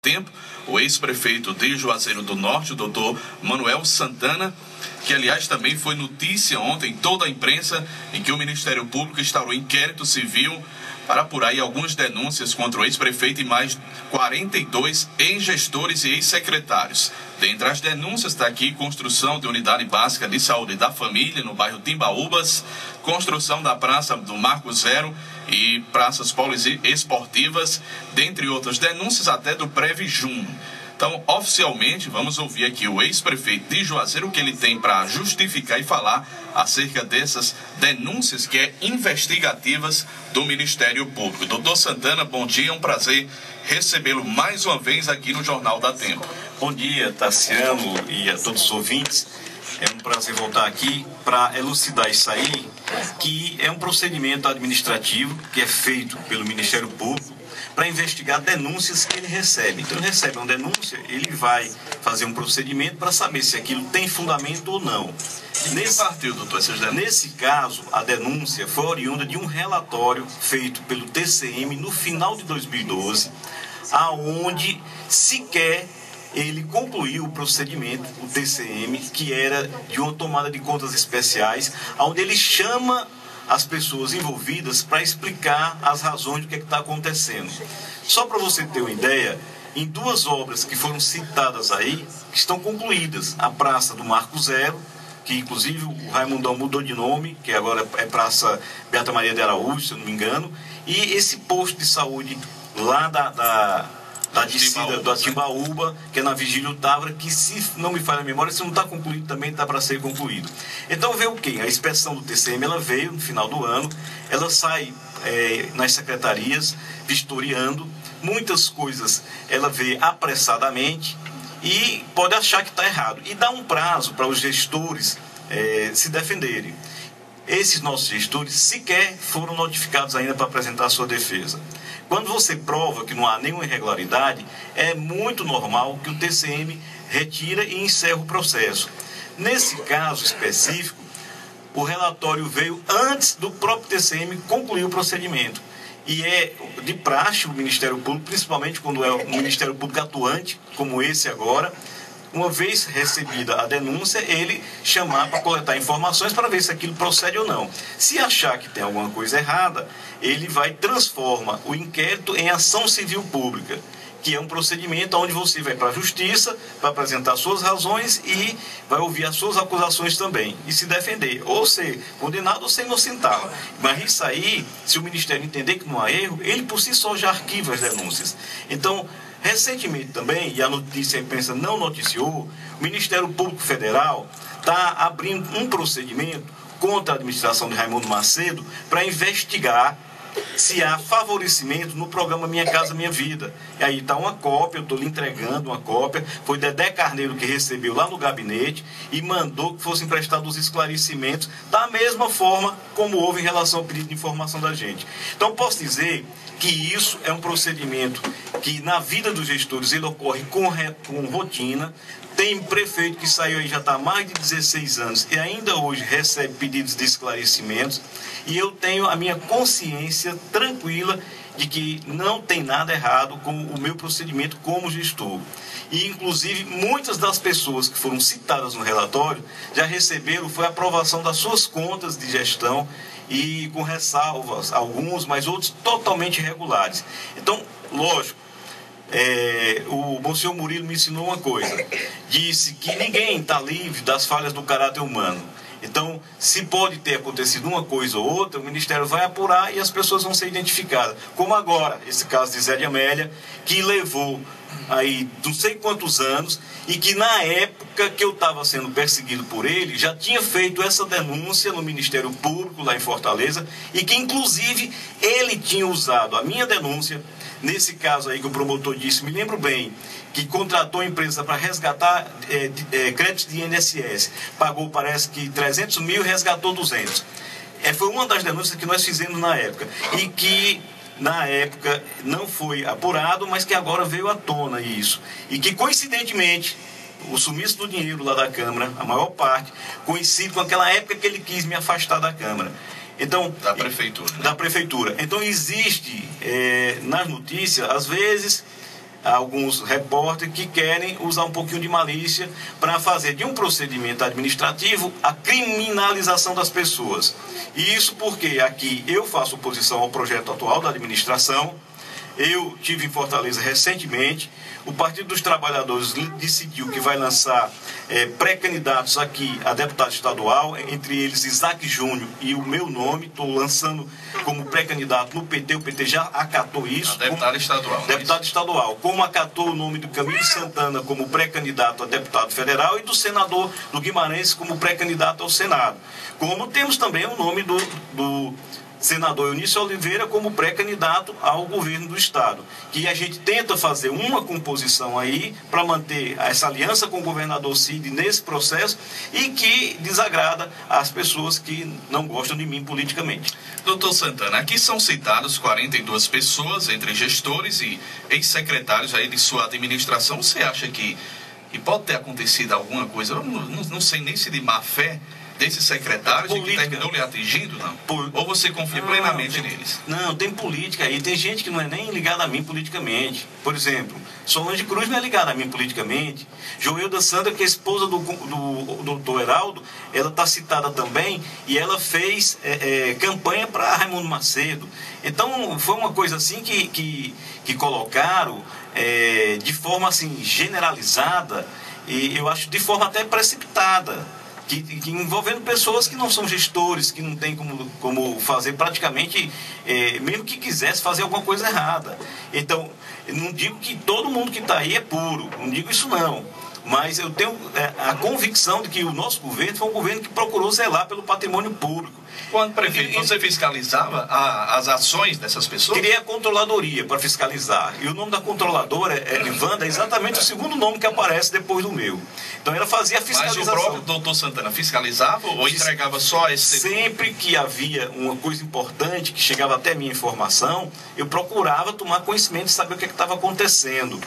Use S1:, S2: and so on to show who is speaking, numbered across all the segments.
S1: Tempo, o ex-prefeito de Juazeiro do Norte, o doutor Manuel Santana, que aliás também foi notícia ontem em toda a imprensa, em que o Ministério Público instaurou inquérito civil para apurar aí algumas denúncias contra o ex-prefeito e mais 42 ex-gestores e ex-secretários. Dentre as denúncias está aqui construção de unidade básica de saúde da família no bairro Timbaúbas, construção da praça do Marco Zero e praças poliesportivas, dentre outras denúncias até do Previjum. Então, oficialmente, vamos ouvir aqui o ex-prefeito de Juazeiro, o que ele tem para justificar e falar acerca dessas denúncias que é investigativas do Ministério Público. Doutor Santana, bom dia, é um prazer recebê-lo mais uma vez aqui no Jornal da Tempo.
S2: Bom dia, Tassiano, e a todos os ouvintes. É um prazer voltar aqui para elucidar isso aí, que é um procedimento administrativo que é feito pelo Ministério Público para investigar denúncias que ele recebe. Então, ele recebe uma denúncia, ele vai fazer um procedimento para saber se aquilo tem fundamento ou não. Nesse caso, a denúncia foi oriunda de um relatório feito pelo TCM no final de 2012, aonde sequer ele concluiu o procedimento, o TCM, que era de uma tomada de contas especiais, onde ele chama as pessoas envolvidas para explicar as razões do que está acontecendo. Só para você ter uma ideia, em duas obras que foram citadas aí, que estão concluídas, a Praça do Marco Zero, que inclusive o Raimundão mudou de nome, que agora é Praça Beata Maria de Araújo, se eu não me engano, e esse posto de saúde lá da descida da Timbaúba, que é na Vigílio Távora, que, se não me falha a memória, se não está concluído, também está para ser concluído. Então, vê o quê? A inspeção do TCM, ela veio no final do ano, ela sai nas secretarias, vistoriando, muitas coisas ela vê apressadamente e pode achar que está errado. E dá um prazo para os gestores se defenderem. Esses nossos gestores sequer foram notificados ainda para apresentar a sua defesa. Quando você prova que não há nenhuma irregularidade, é muito normal que o TCM retira e encerra o processo. Nesse caso específico, o relatório veio antes do próprio TCM concluir o procedimento. E é de praxe o Ministério Público, principalmente quando é um Ministério Público atuante, como esse agora, uma vez recebida a denúncia, ele chamar para coletar informações para ver se aquilo procede ou não. Se achar que tem alguma coisa errada, ele transforma o inquérito em ação civil pública, que é um procedimento onde você vai para a justiça para apresentar suas razões e vai ouvir as suas acusações também e se defender, ou ser condenado ou ser inocentado. Mas isso aí, se o Ministério entender que não há erro, ele por si só já arquiva as denúncias. Então, recentemente também, e a notícia a imprensa não noticiou, o Ministério Público Federal está abrindo um procedimento contra a administração de Raimundo Macedo para investigar se há favorecimento no programa Minha Casa Minha Vida. E aí está uma cópia, eu estou lhe entregando uma cópia, foi Dedé Carneiro que recebeu lá no gabinete e mandou que fossem prestados os esclarecimentos da mesma forma como houve em relação ao pedido de informação da gente. Então posso dizer que isso é um procedimento que na vida dos gestores ele ocorre com rotina. Tem prefeito que saiu aí já está há mais de 16 anos e ainda hoje recebe pedidos de esclarecimentos, e eu tenho a minha consciência tranquila de que não tem nada errado com o meu procedimento como gestor. E inclusive muitas das pessoas que foram citadas no relatório já receberam foi a aprovação das suas contas de gestão, e com ressalvas, alguns, mas outros totalmente irregulares. Então, lógico, o Monsenhor Murilo me ensinou uma coisa, disse que ninguém está livre das falhas do caráter humano. Então, se pode ter acontecido uma coisa ou outra, o Ministério vai apurar e as pessoas vão ser identificadas. Como agora, esse caso de Zé de Amélia, que levou aí não sei quantos anos, e que na época que eu estava sendo perseguido por ele, já tinha feito essa denúncia no Ministério Público lá em Fortaleza, e que inclusive ele tinha usado a minha denúncia, nesse caso aí que o promotor disse, me lembro bem, que contratou a empresa para resgatar créditos de INSS, pagou parece que 300 mil e resgatou 200. Foi uma das denúncias que nós fizemos na época, e que na época não foi apurado, mas que agora veio à tona isso. E que, coincidentemente, o sumiço do dinheiro lá da Câmara, a maior parte, coincide com aquela época que ele quis me afastar da Câmara. Então,
S1: da Prefeitura. Né?
S2: Da Prefeitura. Então, existe nas notícias, às vezes, alguns repórteres que querem usar um pouquinho de malícia para fazer de um procedimento administrativo a criminalização das pessoas. E isso porque aqui eu faço oposição ao projeto atual da administração. Eu tive em Fortaleza recentemente, o Partido dos Trabalhadores decidiu que vai lançar pré-candidatos aqui a deputado estadual, entre eles Isaac Júnior e o meu nome. Estou lançando como pré-candidato no PT, o PT já acatou isso.
S1: A deputado estadual.
S2: Deputado estadual, como acatou o nome do Camilo Santana como pré-candidato a deputado federal e do senador do Guimarães como pré-candidato ao Senado. Como temos também o nome do senador Eunício Oliveira como pré-candidato ao governo do estado, que a gente tenta fazer uma composição aí para manter essa aliança com o governador Cid nesse processo e que desagrada as pessoas que não gostam de mim politicamente.
S1: Doutor Santana, aqui são citados 42 pessoas, entre gestores e ex-secretários aí de sua administração. Você acha que pode ter acontecido alguma coisa, eu não sei nem se de má fé, desses secretários e que terminou lhe atingindo, não? Ou você confia plenamente neles?
S2: Não, tem política aí. Tem gente que não é nem ligada a mim politicamente. Por exemplo, Solange Cruz não é ligada a mim politicamente. Joelda Sandra, que é esposa do doutor Heraldo, ela está citada também e ela fez campanha para Raimundo Macedo. Então, foi uma coisa assim que colocaram de forma assim generalizada e eu acho de forma até precipitada. Que envolvendo pessoas que não são gestores, que não tem como fazer praticamente, mesmo que quisesse fazer alguma coisa errada. Então, eu não digo que todo mundo que está aí é puro, não digo isso não. Mas eu tenho a convicção de que o nosso governo foi um governo que procurou zelar pelo patrimônio público.
S1: Quando prefeito, você fiscalizava as ações dessas pessoas?
S2: Criei a controladoria para fiscalizar. E o nome da controladora, Evanda, é exatamente o segundo nome que aparece depois do meu. Então ela fazia a fiscalização.
S1: Mas o próprio doutor Santana fiscalizava ou entregava só esse...
S2: Sempre que havia uma coisa importante que chegava até a minha informação, eu procurava tomar conhecimento e saber o que estava acontecendo.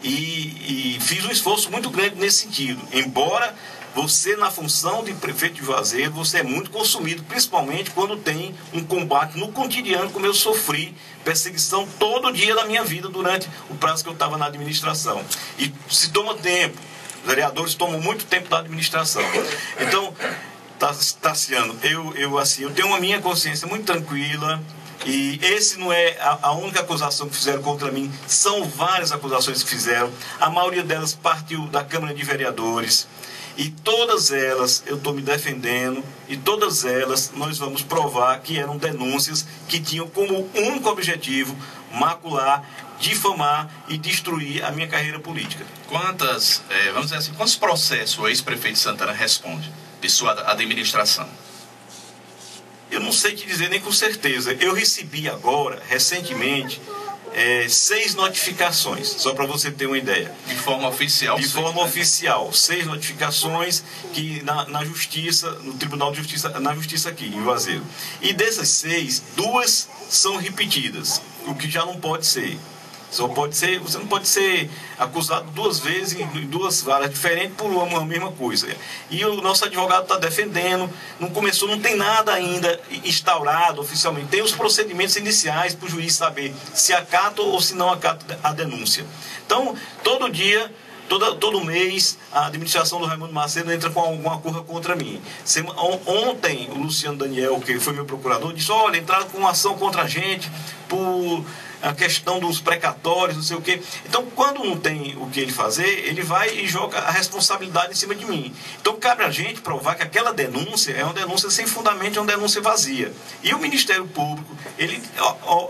S2: E fiz um esforço muito grande nesse sentido. Embora você, na função de prefeito de Juazeiro, você é muito consumido, principalmente quando tem um combate no cotidiano, como eu sofri perseguição todo dia da minha vida durante o prazo que eu estava na administração. E se toma tempo, os vereadores tomam muito tempo da administração. Então, Tassiano, eu tenho uma minha consciência muito tranquila. E esse não é a única acusação que fizeram contra mim, são várias acusações que fizeram, a maioria delas partiu da Câmara de Vereadores, e todas elas eu estou me defendendo, e todas elas nós vamos provar que eram denúncias que tinham como único objetivo macular, difamar e destruir a minha carreira política.
S1: Vamos dizer assim, quantos processos o ex-prefeito Santana responde de sua administração?
S2: Eu não sei te dizer nem com certeza. Eu recebi agora, recentemente, 6 notificações, só para você ter uma ideia.
S1: De forma oficial?
S2: De forma oficial. 6 notificações que na Justiça, no Tribunal de Justiça, na Justiça aqui, em Juazeiro. E dessas 6, 2 são repetidas, o que já não pode ser. Você não pode ser acusado 2 vezes em 2 varas diferentes por uma mesma coisa. E o nosso advogado está defendendo, não tem nada ainda instaurado oficialmente. Tem os procedimentos iniciais para o juiz saber se acata ou se não acata a denúncia. Então, todo dia, todo mês, a administração do Raimundo Macedo entra com alguma coisa contra mim. Ontem, o Luciano Daniel, que foi meu procurador, disse: olha, entraram com uma ação contra a gente por a questão dos precatórios, não sei o quê. Então, quando não tem o que ele fazer, ele vai e joga a responsabilidade em cima de mim. Então, cabe a gente provar que aquela denúncia é uma denúncia sem fundamento, é uma denúncia vazia. E o Ministério Público, ele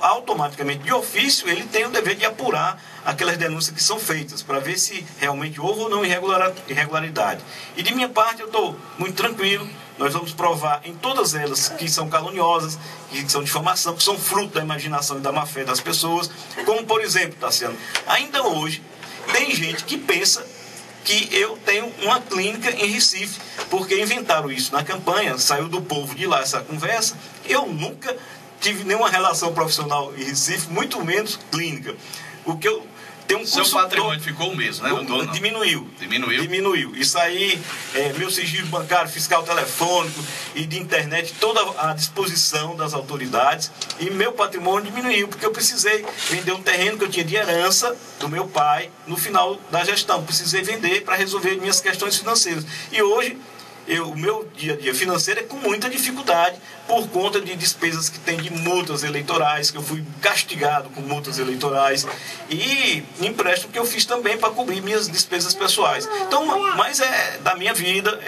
S2: automaticamente, de ofício, ele tem o dever de apurar aquelas denúncias que são feitas, para ver se realmente houve ou não irregularidade. E de minha parte, eu estou muito tranquilo. Nós vamos provar em todas elas que são caluniosas, que são difamação, que são fruto da imaginação e da má-fé das pessoas. Como, por exemplo, Tassiano, ainda hoje tem gente que pensa que eu tenho uma clínica em Recife, porque inventaram isso na campanha, saiu do povo de lá essa conversa. Eu nunca tive nenhuma relação profissional em Recife, muito menos clínica. O que eu Tem um
S1: Seu patrimônio ficou o mesmo, né? Não?
S2: Diminuiu.
S1: Diminuiu.
S2: Isso aí, meu sigilo bancário, fiscal telefônico e de internet, toda à disposição das autoridades. E meu patrimônio diminuiu, porque eu precisei vender um terreno que eu tinha de herança do meu pai no final da gestão. Precisei vender para resolver minhas questões financeiras. E hoje, o meu dia a dia financeiro é com muita dificuldade por conta de despesas que tem de multas eleitorais, que eu fui castigado com multas eleitorais, e empréstimo que eu fiz também para cobrir minhas despesas pessoais. Então, mas é da minha vida,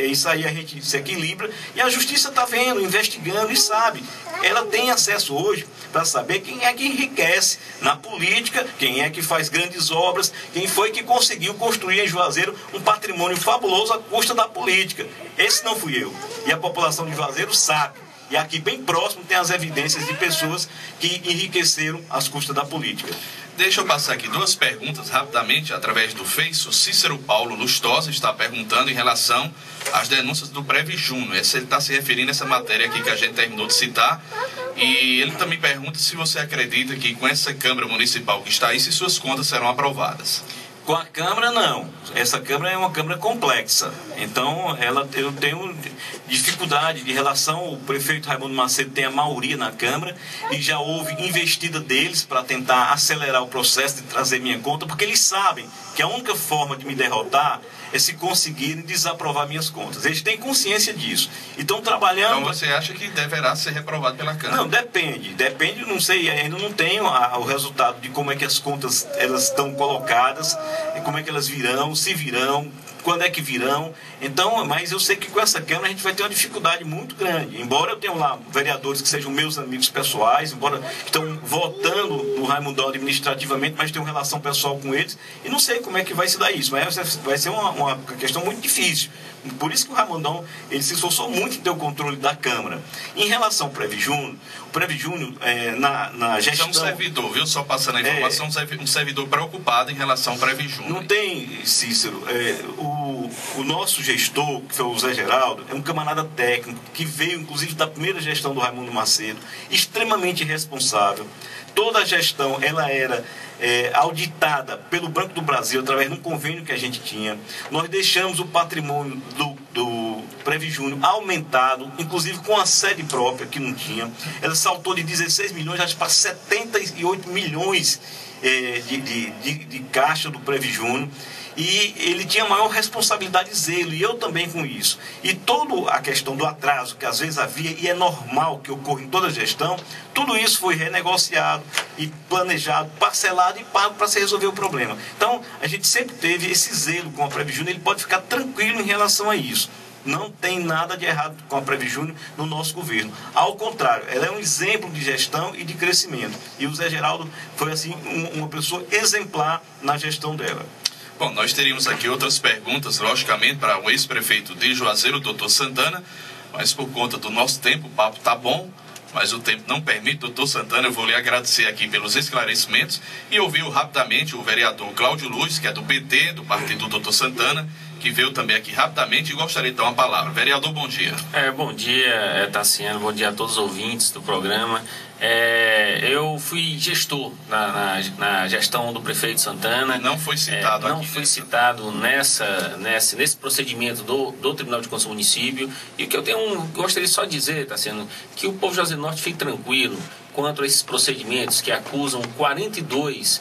S2: isso aí a gente se equilibra, e a justiça está vendo, investigando e sabe. Ela tem acesso hoje para saber quem é que enriquece na política, quem é que faz grandes obras, quem foi que conseguiu construir em Juazeiro um patrimônio fabuloso à custa da política. Esse não fui eu. E a população de Juazeiro sabe. E aqui bem próximo tem as evidências de pessoas que enriqueceram às custas da política.
S1: Deixa eu passar aqui duas perguntas rapidamente através do Face. O Cícero Paulo Lustosa está perguntando em relação às denúncias do Previjuno. Ele está se referindo a essa matéria aqui que a gente terminou de citar. E ele também pergunta se você acredita que com essa Câmara Municipal que está aí, se suas contas serão aprovadas.
S2: Com a Câmara, não. Essa Câmara é uma Câmara complexa. Então, eu tenho dificuldade de relação. O prefeito Raimundo Macedo tem a maioria na Câmara e já houve investida deles para tentar acelerar o processo de trazer minha conta, porque eles sabem que a única forma de me derrotar é se conseguirem desaprovar minhas contas. Eles têm consciência disso. E estão trabalhando...
S1: Então você acha que deverá ser reprovado pela Câmara?
S2: Não, depende. Depende, não sei, ainda não tenho o resultado de como é que as contas elas estão colocadas, como é que elas virão, se virão, quando é que virão. Então, mas eu sei que com essa Câmara a gente vai ter uma dificuldade muito grande. Embora eu tenha lá vereadores que sejam meus amigos pessoais, embora estão votando no Raimundão administrativamente, mas tenho relação pessoal com eles, e não sei como é que vai se dar isso. Mas vai ser uma questão muito difícil. Por isso que o Raimundão, ele se esforçou muito em ter o controle da Câmara. Em relação ao Previjuno, o Previjuno, na gestão...
S1: Então, um servidor, viu? Só passando a informação, um servidor preocupado em relação ao Previjuno.
S2: Não tem, Cícero, o nosso gestor, que foi o Zé Geraldo, é um camarada técnico, que veio, inclusive, da primeira gestão do Raimundo Macedo, extremamente responsável. Toda a gestão, ela era auditada pelo Banco do Brasil, através de um convênio que a gente tinha. Nós deixamos o patrimônio do Previjuno aumentado, inclusive com a sede própria, que não tinha. Ela saltou de 16 milhões para 78 milhões de caixa do Previjuno. E ele tinha maior responsabilidade e zelo, e eu também com isso. E toda a questão do atraso que às vezes havia, e é normal que ocorra em toda a gestão, tudo isso foi renegociado e planejado, parcelado e pago para se resolver o problema. Então, a gente sempre teve esse zelo com a Previjuno, ele pode ficar tranquilo em relação a isso. Não tem nada de errado com a Previjuno no nosso governo. Ao contrário, ela é um exemplo de gestão e de crescimento. E o Zé Geraldo foi assim uma pessoa exemplar na gestão dela.
S1: Bom, nós teríamos aqui outras perguntas, logicamente, para o ex-prefeito de Juazeiro, doutor Santana, mas por conta do nosso tempo, o papo está bom, mas o tempo não permite. Doutor Santana, eu vou lhe agradecer aqui pelos esclarecimentos e ouvir rapidamente o vereador Cláudio Luz, que é do PT, do partido do doutor Santana, que veio também aqui rapidamente e gostaria de dar uma palavra. Vereador, bom dia.
S3: Bom dia, Tassiano, bom dia a todos os ouvintes do programa. Eu fui gestor na gestão do prefeito Santana.
S1: Não foi citado aqui.
S3: Não fui citado nesse procedimento do Tribunal de Contas do município. E o que eu gostaria só de dizer, Tassiano, que o povo de Juazeiro do Norte fique tranquilo quanto a esses procedimentos que acusam 42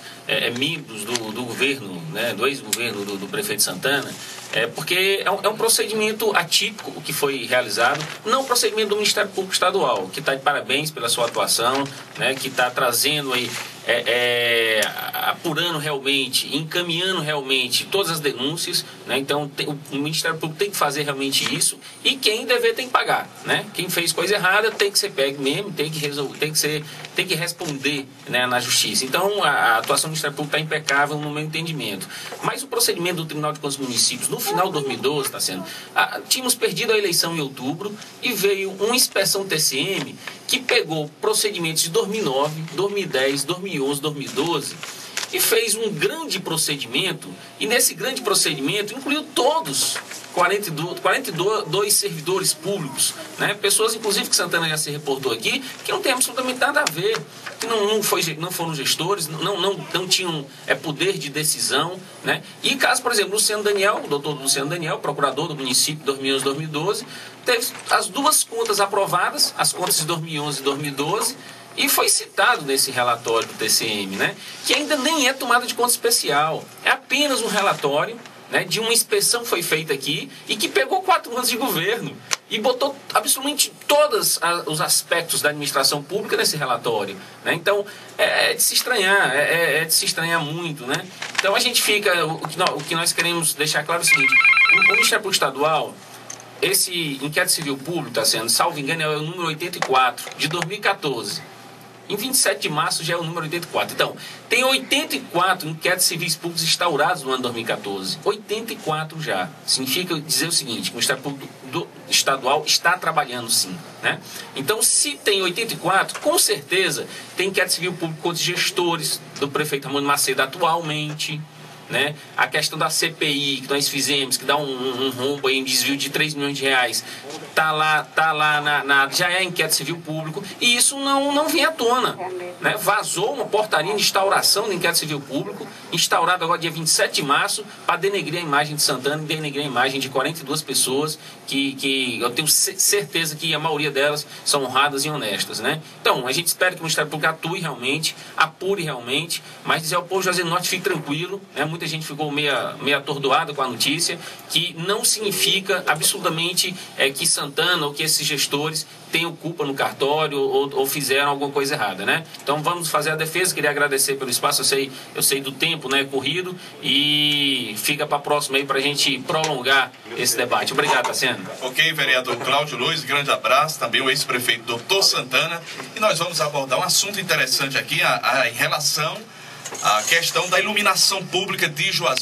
S3: membros do governo, né, do ex-governo do prefeito Santana, porque é um procedimento atípico o que foi realizado, não um procedimento do Ministério Público Estadual, que está de parabéns pela sua atuação, né, que está trazendo aí, apurando realmente, encaminhando realmente todas as denúncias, né? Então o Ministério Público tem que fazer realmente isso, e quem dever tem que pagar, né? Quem fez coisa errada tem que ser pego mesmo, tem que resolver, tem que responder, né, na justiça. Então a atuação do Ministério Público está impecável no meu entendimento. Mas o procedimento do Tribunal de Contas dos Municípios, no final de 2012, está sendo, tínhamos perdido a eleição em outubro e veio uma inspeção TCM que pegou procedimentos de 2009, 2010, 2011, 2012 e fez um grande procedimento, e nesse grande procedimento incluiu todos 42 servidores públicos, né? Pessoas, inclusive, que Santana já se reportou aqui, que não tem absolutamente nada a ver, que não foram gestores, não tinham poder de decisão, né? E caso, por exemplo, o doutor Luciano Daniel, procurador do município de 2011 e 2012, teve as duas contas aprovadas, as contas de 2011 e 2012, e foi citado nesse relatório do TCM, né? Que ainda nem é tomada de conta especial, é apenas um relatório, né, de uma inspeção que foi feita aqui e que pegou 4 anos de governo e botou absolutamente todos os aspectos da administração pública nesse relatório, né? Então, é de se estranhar, é de se estranhar muito, né? Então, a gente fica... O que nós queremos deixar claro é o seguinte: o Ministério Público Estadual, esse inquérito civil público está sendo, salvo engano, é o número 84, de 2014. Em 27 de março já é o número 84. Então, tem 84 inquéritos civis públicos instaurados no ano 2014. 84 já. Significa dizer o seguinte: que o Ministério Público Estadual está trabalhando sim, né? Então, se tem 84, com certeza tem inquérito civil público contra os gestores do prefeito Ramon Macedo atualmente, né? A questão da CPI que nós fizemos, que dá um rombo aí, um desvio de 3 milhões de reais, tá lá já é inquérito civil público, e isso não vem à tona, né? Vazou uma portaria de instauração do inquérito civil público, instaurado agora dia 27 de março, para denegrir a imagem de Santana e denegrir a imagem de 42 pessoas que eu tenho certeza que a maioria delas são honradas e honestas, né? Então, a gente espera que o Ministério Público atue realmente, apure realmente, mas dizer ao povo de Juazeiro do Norte, fique tranquilo, né? Muita gente ficou meio atordoada com a notícia, que não significa absolutamente que Santana ou que esses gestores tenham culpa no cartório ou fizeram alguma coisa errada, né? Então vamos fazer a defesa. Queria agradecer pelo espaço, eu sei do tempo, né, corrido, e fica para a próxima aí para a gente prolongar esse debate. Obrigado, Tassiano.
S1: Ok, vereador Cláudio Luiz, grande abraço, também o ex-prefeito doutor Santana, e nós vamos abordar um assunto interessante aqui em relação à questão da iluminação pública de Juazeiro.